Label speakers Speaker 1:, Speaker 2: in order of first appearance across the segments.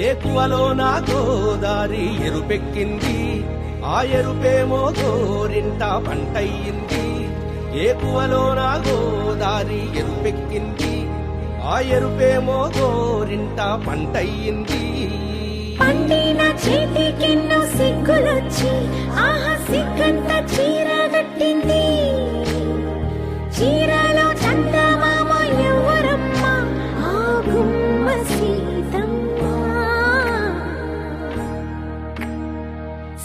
Speaker 1: ఏకువలో నా గోదారి ఎరుపెక్కింది, ఆ ఎరుపేమో గోరింట పంటయ్యింది. ఏకువలో నా గోదారి ఎరుపెక్కింది, ఆ ఎరుపేమో గోరింట పంటయ్యింది.
Speaker 2: పండిన చేతికెన్నో సిగ్గులొచ్చి ఆహా సిగ్గంత చీర కట్టింది. చీరలో చందమామ ఎవరమ్మ, ఆ గుమ్మ సీతమ్మ.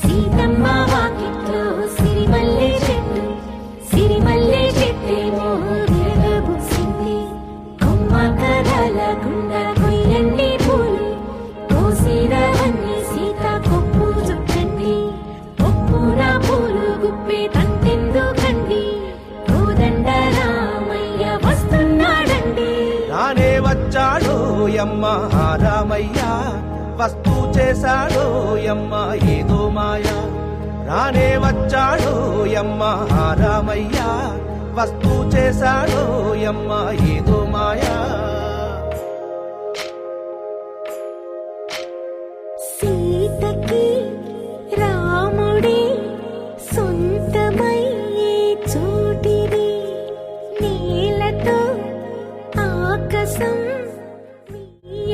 Speaker 2: సీతమ్మ వాకిట్లో సిరిమల్లె చెట్టు, సిరిమల్లె చెట్టేమో విరగబూసింది. కొమ్మ కదలకుండా కొయ్యండి పూలు, కోసిరవన్నీ సీత కొప్పు చుట్టండి. కొప్పున పూలు గుప్పే తంతెందుకండి, కోదండ రామయ్య వస్తున్నాడండి.
Speaker 1: రానే వచ్చాడో యమ్మ రామయ్య, వస్తూ చేశాడో యమ్మ ఏదో మాయా. రానే వచ్చాడో యమ్మ రామయ్య, వస్తూ చేశాడో యమ్మ ఏదో మాయా.
Speaker 2: సీతకి రాముడే సొంతమయ్యే చోటిది, నేలతో ఆకాశం మీయ.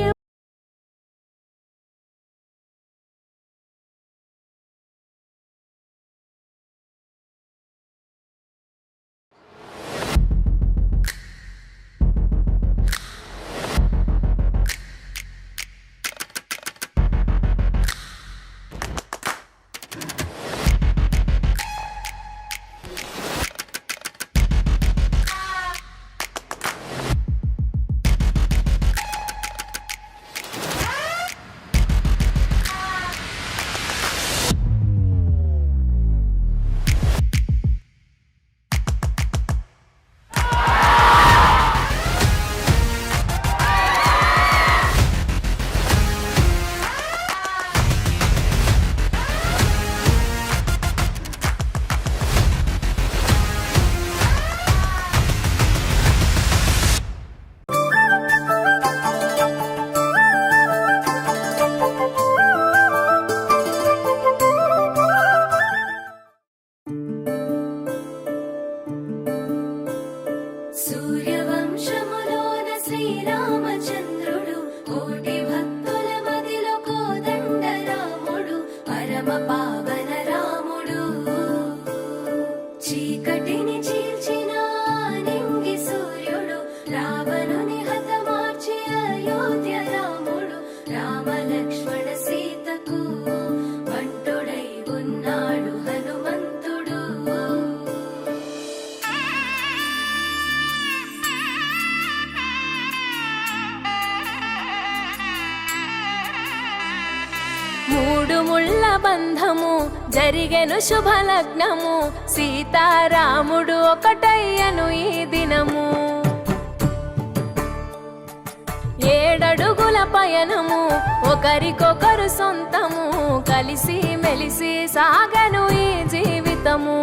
Speaker 2: సూర్యవంశములోన శ్రీరామచంద్రుడు, కోటి భక్తుల మదిలో కోదండ రాముడు, పరమ పావన రాముడు. చీకటిని చీల్చిన నింగి సూర్యుడు, రావణుని హతమార్చి అయోధ్య రాముడు. రామ లక్ష్మణ సీతకు బంటుడై ఉన్నాడు హనుమంతుడు. మూడు ముళ్ళ బంధము జరిగెను శుభలగ్నము, సీతారాముడు ఒకటయ్యను ఈ దినము. 7 అడుగుల పయనము, ఒకరికొకరు సొంతము, కలిసి మెలిసి సాగను ఈ జీవితము.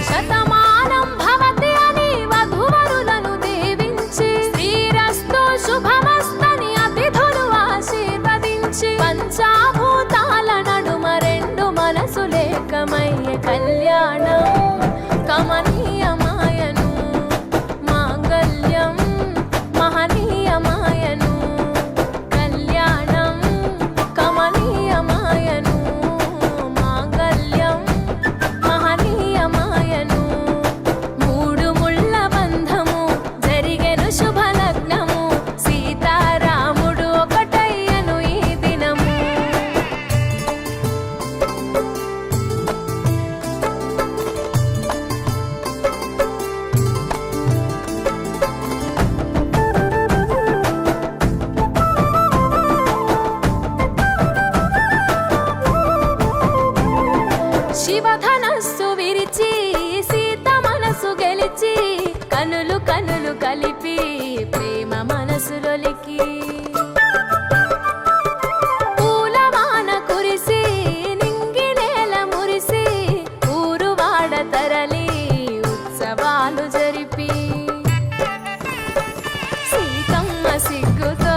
Speaker 2: శతమానం భవతి అని వధువరులను దీవించి, శ్రీరస్తు శుభమస్తని అతిథులు ఆశీర్వదించి, పంచాభూతాల నడుమ 2 మనసులేకమయ్యే కళ్యాణం కమనీయమాయను. మాంగళ్యం మహనీయమాయను, కళ్యాణం కమనీయమాయను. మాంగళ్యం మహనీయమాయను. 3 ముళ్ళ బంధము జరిగెను శుభలగ్నము, సీతారాముడు ఒకటయ్యను ఈ దినము. శివధనస్సు విరిచి సీత మనసు గెలిచి, కనులు కనులు కలిపి ప్రేమ మనసులొలికి, పూలవాన కురిసి నింగి నేల మురిసి, ఊరువాడ తరలి ఉత్సవాలు జరిపి, సీతమ్మ సిగ్గుతో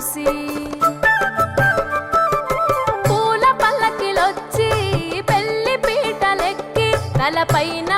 Speaker 2: చూసి పూల పల్లకిలొచ్చి పెళ్లి పీటలెక్కి తలపైన